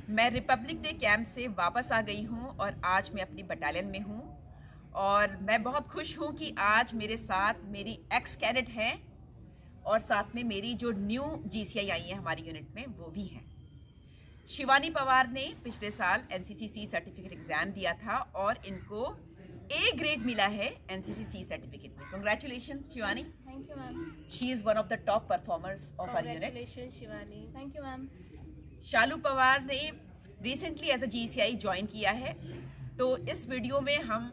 मैं Republic day camp से वापस आ गई हूँ और आज मैं अपनी बटालियन में हूँ और मैं बहुत खुश हूँ कि आज मेरे साथ मेरी एक्स कैडेट हैं और साथ में मेरी जो न्यू जीसीआई आई है हमारी यूनिट में वो भी हैं। शिवानी पवार ने पिछले साल एनसीसी सर्टिफिकेट एग्जाम दिया था और इनको ए ग्रेड मिला है एनसीसी सर्टिफिकेट में। Congratulations Shivani. Thank you ma'am. She is one of the top performers of our unit. Congratulations Shivani. Thank you ma'am. Shalu Pawar ने recently as a GCI join किया है, तो इस वीडियो में हम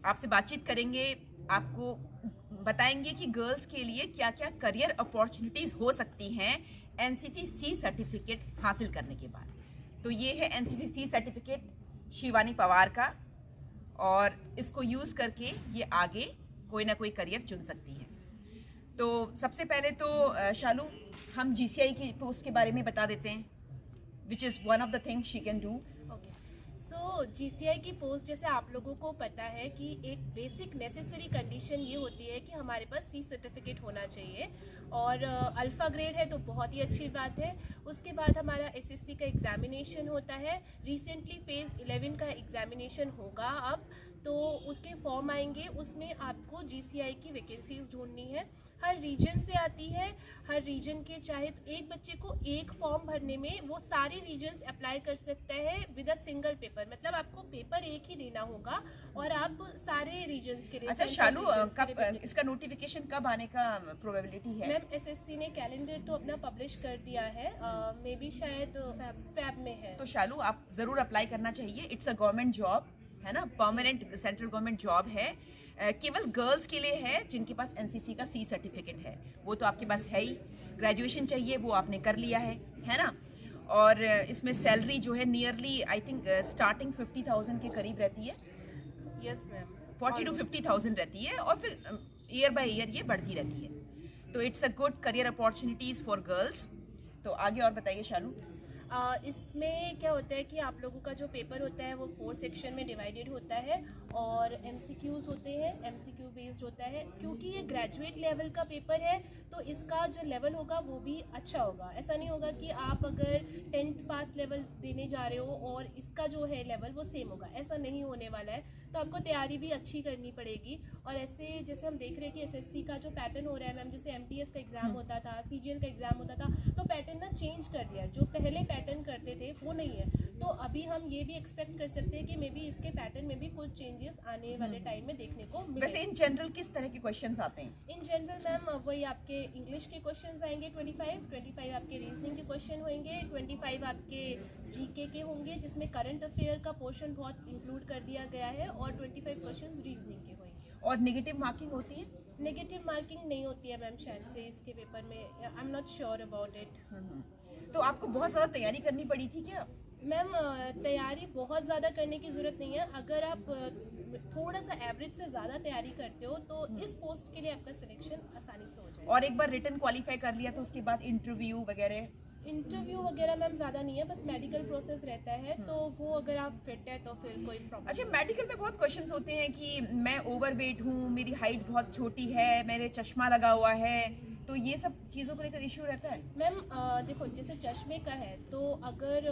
आपसे बातचीत करेंगे, आपको बताएंगे कि गर्ल्स के लिए क्या क्या करियर अपॉर्चुनिटीज़ हो सकती हैं एनसीसी सी सर्टिफिकेट हासिल करने के बाद। तो ये है NCC C certificate Shivani Pawar का और इसको यूज़ करके ये आगे कोई ना कोई करियर चुन सकती है। तो सबसे पहले तो शालू हम जीसीआई की पोस्ट के बारे में बता देते हैं, which is one of the things she can do. Okay, so GCI की पोस्ट जैसे आप लोगों को पता है कि एक बेसिक नेसेसरी कंडीशन ये होती है कि हमारे पास सी सर्टिफिकेट होना चाहिए और अल्फ़ा ग्रेड है तो बहुत ही अच्छी बात है। उसके बाद हमारा एसएससी का एग्जामिनेशन होता है। रिसेंटली फेज़ 11 का एग्जामिनेशन होगा अब, तो उसके फॉर्म आएंगे, उसमें आपको जीसीआई की वैकेंसीज ढूंढनी है। हर रीजन से आती है, हर रीजन के चाहे तो एक बच्चे को एक फॉर्म भरने में वो सारे रीजन्स अप्लाई कर सकता है विद अ सिंगल पेपर, मतलब आपको पेपर एक ही देना होगा और आप सारे रीजन्स के लिए। अच्छा शालू, कब इसका नोटिफिकेशन कब आने का प्रोबेबिलिटी है? मैम एसएससी ने कैलेंडर तो अपना पब्लिश कर दिया है, मे बी शायद फैब में है। तो शालू आप ज़रूर अप्लाई करना चाहिए। इट्स अ गवर्नमेंट जॉब है ना, परमानेंट सेंट्रल गवर्नमेंट जॉब है। केवल गर्ल्स के लिए है जिनके पास एनसीसी का सी सर्टिफिकेट है, वो तो आपके पास है ही। ग्रेजुएशन चाहिए वो आपने कर लिया है ना। और इसमें सैलरी जो है नियरली आई थिंक स्टार्टिंग 50,000 के करीब रहती है। यस मैम, 40 to 50,000 रहती है और फिर ईयर बाय ईयर ये बढ़ती रहती है। तो it's a good career opportunities for girls. तो आगे और बताइए शालू। इसमें क्या होता है कि आप लोगों का जो पेपर होता है वो 4 सेक्शन में डिवाइडेड होता है और एमसीक्यूज़ होते हैं, एमसीक्यू बेस्ड होता है। क्योंकि ये ग्रेजुएट लेवल का पेपर है तो इसका जो लेवल होगा वो भी अच्छा होगा। ऐसा नहीं होगा कि आप अगर 10th पास लेवल देने जा रहे हो और इसका जो है लेवल वो सेम होगा, ऐसा नहीं होने वाला है। तो आपको तैयारी भी अच्छी करनी पड़ेगी। और ऐसे जैसे हम देख रहे हैं कि एसएससी का जो पैटर्न हो रहा है मैम, जैसे एमटीएस का एग्ज़ाम होता था, सीजीएल का एग्ज़ाम होता था, तो पैटर्न ना चेंज कर दिया है। जो पहले पैटर्न करते थे वो नहीं है। तो अभी हम ये भी एक्सपेक्ट कर सकते हैं कि मे बी इसके पैटर्न में भी कुछ चेंजेस आने वाले टाइम में देखने को मिले। वैसे इन जनरल किस तरह के क्वेश्चंस आते हैं? इन जनरल मैम वही आपके इंग्लिश के क्वेश्चंस आएंगे 25 आपके रीजनिंग के क्वेश्चन होंगे, 25 आपके जीके के होंगे जिसमें करंट अफेयर का पोर्शन बहुत इंक्लूड कर दिया गया है और 25 क्वेश्चंस रीजनिंग के होंगे। और नेगेटिव मार्किंग होती है? नेगेटिव मार्किंग नहीं होती है मैम शायद से इसके पेपर में, I am not sure about it. तो आपको बहुत ज़्यादा तैयारी करनी पड़ी थी क्या? मैम तैयारी बहुत ज़्यादा करने की ज़रूरत नहीं है। अगर आप थोड़ा सा एवरेज से ज़्यादा तैयारी करते हो तो इस पोस्ट के लिए आपका सिलेक्शन आसानी से हो जाएगा। और एक बार रिटन क्वालिफाई कर लिया तो उसके बाद इंटरव्यू वगैरह? इंटरव्यू वगैरह मैम ज़्यादा नहीं है, बस मेडिकल प्रोसेस रहता है, तो वो अगर आप फिट है तो फिर कोई प्रॉब्लम। अच्छा, मेडिकल में बहुत क्वेश्चंस होते हैं कि मैं ओवरवेट हूँ, मेरी हाइट बहुत छोटी है, मेरे चश्मा लगा हुआ है, तो ये सब चीज़ों को लेकर इश्यू रहता है? मैम देखो जैसे चश्मे का है तो अगर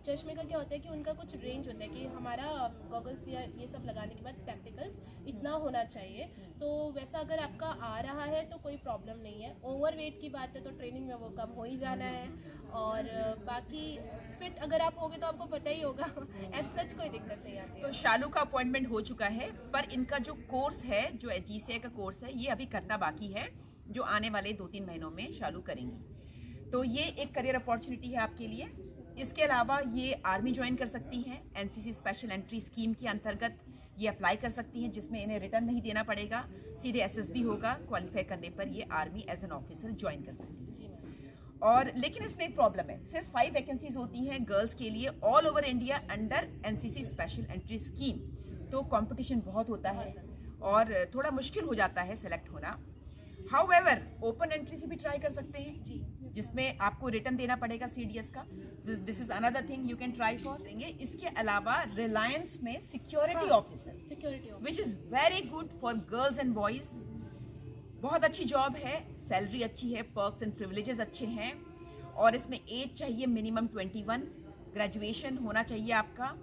चश्मे का क्या होता है कि उनका कुछ रेंज होता है कि हमारा गॉगल्स या ये सब लगाने के बाद स्पेक्टिकल्स इतना होना चाहिए। तो वैसा अगर आपका आ रहा है तो कोई प्रॉब्लम नहीं है। ओवरवेट की बात है तो ट्रेनिंग में वो कम हो ही जाना है और बाकी फिट अगर आप होगे तो आपको पता ही होगा ऐसा सच कोई दिक्कत नहीं आती है। तो शालू का अपॉइंटमेंट हो चुका है, पर इनका जो कोर्स है, जो जीसीआई का कोर्स है, ये अभी करना बाकी है, जो आने वाले 2-3 महीनों में शालू करेंगी। तो ये एक करियर अपॉर्चुनिटी है आपके लिए। इसके अलावा ये आर्मी ज्वाइन कर सकती हैं, एनसीसी स्पेशल एंट्री स्कीम के अंतर्गत ये अप्लाई कर सकती हैं, जिसमें इन्हें रिटर्न नहीं देना पड़ेगा, सीधे एसएसबी होगा। क्वालिफाई करने पर ये army as an officer join कर सकती है। जी मैम। और लेकिन इसमें एक प्रॉब्लम है, सिर्फ 5 वैकेंसीज होती हैं गर्ल्स के लिए all over India under NCC special entry scheme. तो कंपटीशन बहुत होता है और थोड़ा मुश्किल हो जाता है सेलेक्ट होना। हाउएवर ओपन एंट्री से भी ट्राई कर सकते हैं जी, जिसमें आपको रिटर्न देना पड़ेगा सीडीएस का। This is another thing you can try for. इसके अलावा रिलायंस में security officer, security which is very good for girls and boys. बहुत अच्छी जॉब है, सैलरी अच्छी है, पर्क्स एंड प्रिविलेजेस अच्छे हैं और इसमें एज चाहिए मिनिमम 21 ग्रेजुएशन होना चाहिए आपका,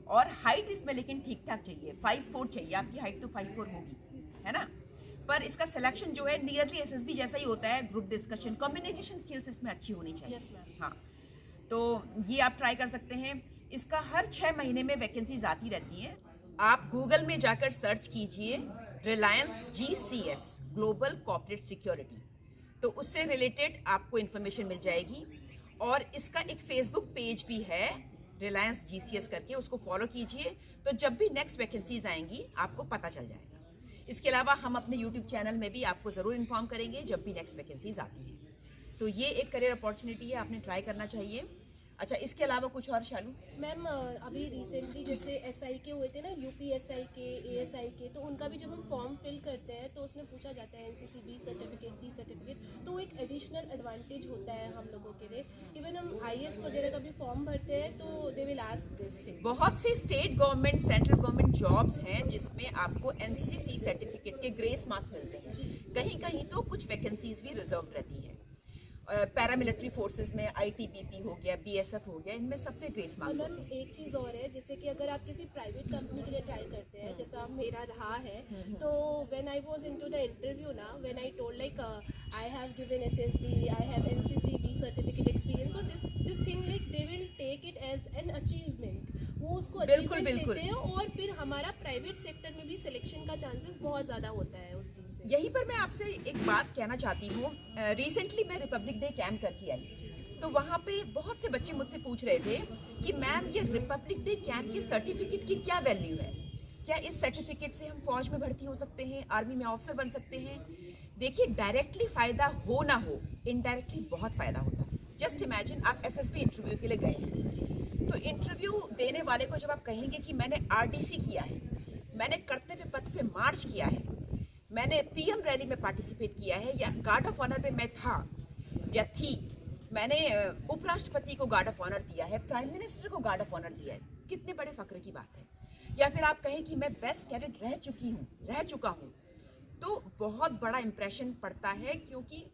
और हाइट इसमें लेकिन ठीक ठाक चाहिए, 5'4" चाहिए, आपकी हाइट तो 5'4" होगी, है ना। पर इसका सिलेक्शन जो है नियरली एसएसबी जैसा ही होता है, ग्रुप डिस्कशन, कम्युनिकेशन स्किल्स इसमें अच्छी होनी चाहिए। Yes, ma'am. हाँ, तो ये आप ट्राई कर सकते हैं। इसका हर 6 महीने में वैकेंसीज आती रहती हैं। आप गूगल में जाकर सर्च कीजिए Reliance GCS, global corporate security, तो उससे रिलेटेड आपको इन्फॉर्मेशन मिल जाएगी। और इसका एक फेसबुक पेज भी है रिलायंस GCS करके, उसको फॉलो कीजिए, तो जब भी नेक्स्ट वैकेंसीज आएंगी आपको पता चल जाएगा। इसके अलावा हम अपने यूट्यूब चैनल में भी आपको ज़रूर इन्फॉर्म करेंगे जब भी नेक्स्ट वैकेंसीज आती हैं। तो ये एक करियर अपॉर्चुनिटी है, आपने ट्राई करना चाहिए। अच्छा, इसके अलावा कुछ और शालू? मैम अभी रिसेंटली जैसे SI के हुए थे ना, UPSI के, ASI के, तो उनका भी जब हम फॉर्म फिल करते हैं तो उसमें पूछा जाता है NCC B certificate, C certificate, तो एक एडिशनल एडवांटेज होता है हम लोगों के लिए। इवन हम IAS वगैरह का भी फॉर्म भरते हैं तो they will ask this thing. बहुत सी state government, central government jobs हैं जिसमें आपको NCC C सर्टिफिकेट के ग्रेस मार्क्स मिलते हैं। कहीं कहीं तो कुछ वैकेंसीज भी रिजर्व रहती है। पैरामिलिट्री फोर्सेस में ITBP हो गया, BSF हो गया, इनमें सब पे ग्रेस मार्क्स होते हैं। एक चीज़ और है, जैसे कि अगर आप किसी प्राइवेट कंपनी के लिए ट्राई करते हैं, जैसा मेरा रहा है, तो when I was into the interview ना, when I told like I have given SSB, I have NCC B certificate experience, so this thing like they will take it as an achievement, वो उसको achievement लेते हैं, और फिर हमारा private sector में भी सिलेक्शन का चांसेस बहुत ज़्यादा होता है उस चीज़ से। यहीं पर मैं आपसे एक बात कहना चाहती हूँ। रिसेंटली मैं रिपब्लिक डे कैंप करके आई, तो वहाँ पे बहुत से बच्चे मुझसे पूछ रहे थे कि मैम ये रिपब्लिक डे कैंप के सर्टिफिकेट की क्या वैल्यू है, क्या इस सर्टिफिकेट से हम फौज में भर्ती हो सकते हैं, आर्मी में ऑफिसर बन सकते हैं। देखिए, डायरेक्टली फ़ायदा हो ना हो, इनडायरेक्टली बहुत फ़ायदा होता है। जस्ट इमेजिन आप SSB इंटरव्यू के लिए गए हैं, तो इंटरव्यू देने वाले को जब आप कहेंगे कि मैंने RDC किया है, मैंने कर्तव्य पथ पे मार्च किया है, मैंने PM रैली में पार्टिसिपेट किया है, या गार्ड ऑफ ऑनर में मैं था या थी, मैंने उपराष्ट्रपति को गार्ड ऑफ ऑनर दिया है, प्राइम मिनिस्टर को गार्ड ऑफ ऑनर दिया है, कितने बड़े फक्र की बात है। या फिर आप कहें कि मैं बेस्ट कैडेट रह चुका हूँ, तो बहुत बड़ा इंप्रेशन पड़ता है, क्योंकि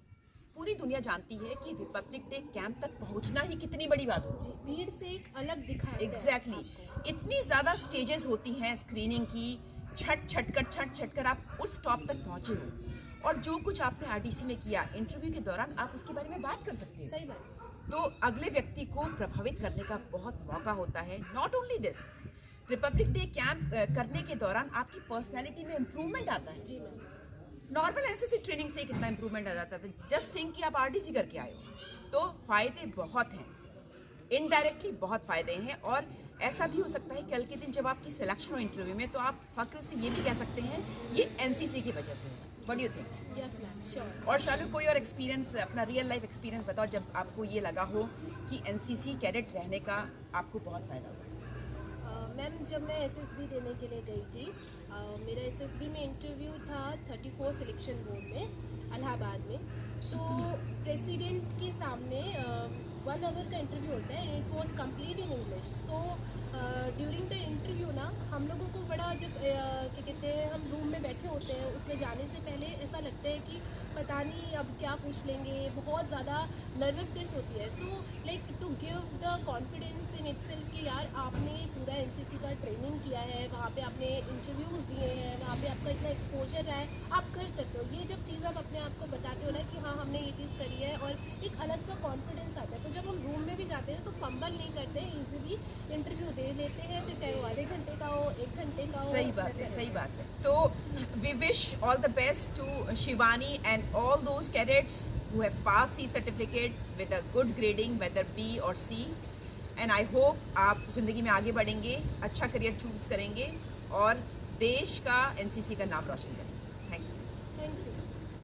पूरी दुनिया जानती है कि रिपब्लिक डे कैंप तक पहुंचना ही कितनी बड़ी बात होती है। भीड़ से एक अलग दिखाता है। एग्जैक्टली, इतनी ज़्यादा स्टेजेस होती हैं स्क्रीनिंग की, छट कर आप उस टॉप तक पहुंचे हो, और जो कुछ आपने RDC में किया, इंटरव्यू के दौरान आप उसके बारे में बात कर सकते हैं। सही बात। तो अगले व्यक्ति को प्रभावित करने का बहुत मौका होता है। Not only this, Republic day camp करने के दौरान आपकी पर्सनैलिटी में इम्प्रूवमेंट आता है। जी मैम। नॉर्मल NCC ट्रेनिंग से कितना इम्प्रूवमेंट आ जाता था। जस्ट थिंक कि आप RDC करके आए हो, तो फ़ायदे बहुत हैं, इनडायरेक्टली बहुत फ़ायदे हैं। और ऐसा भी हो सकता है कल के दिन जब आपकी सिलेक्शन हो इंटरव्यू में, तो आप फ़ख्र से ये भी कह सकते हैं ये NCC की वजह से है। What do you think? Yes ma'am, sure. और शालू, कोई और एक्सपीरियंस, अपना रियल लाइफ एक्सपीरियंस बताओ जब आपको ये लगा हो कि NCC कैडेट रहने का आपको बहुत फ़ायदा हुआ। मैम, जब मैं SSB देने के लिए गई थी, मेरा SSB में इंटरव्यू था 34 सिलेक्शन बोर्ड में, इलाहाबाद में। तो प्रेसिडेंट के सामने 1 आवर का इंटरव्यू होता है, it was complete in English. So during the interview ना, हम लोगों को बड़ा, जब क्या कहते हैं, हम रूम में बैठे होते हैं, उसमें जाने से पहले ऐसा लगता है कि पता नहीं अब क्या पूछ लेंगे, बहुत ज़्यादा नर्वसनेस होती है। So like to give the confidence in itself कि यार आपने पूरा NCC का ट्रेनिंग किया है, वहाँ पे आपने इंटरव्यूज़ दिए हैं, वहाँ पे आपका इतना एक्सपोजर रहा है, आप कर सकते हो। ये जब चीज़ आप अपने आप को बताते हो ना कि हाँ हमने ये चीज़ करी है, और एक अलग सा कॉन्फिडेंस आता है। तो जब हम रूम में भी जाते हैं तो फंबल नहीं करते, ईजिली इंटरव्यू दे लेते हैं, फिर चाहे वो आधे घंटे का हो, 1 घंटे का हो। सही बात है, सही बात है। तो we wish all the best to Shivani and all those cadets who have passed C certificate with a good grading, whether B or C, and I hope आप ज़िंदगी में आगे बढ़ेंगे, अच्छा करियर चूज़ करेंगे और देश का NCC का नाम रोशन करेंगे। Thank you. Thank you.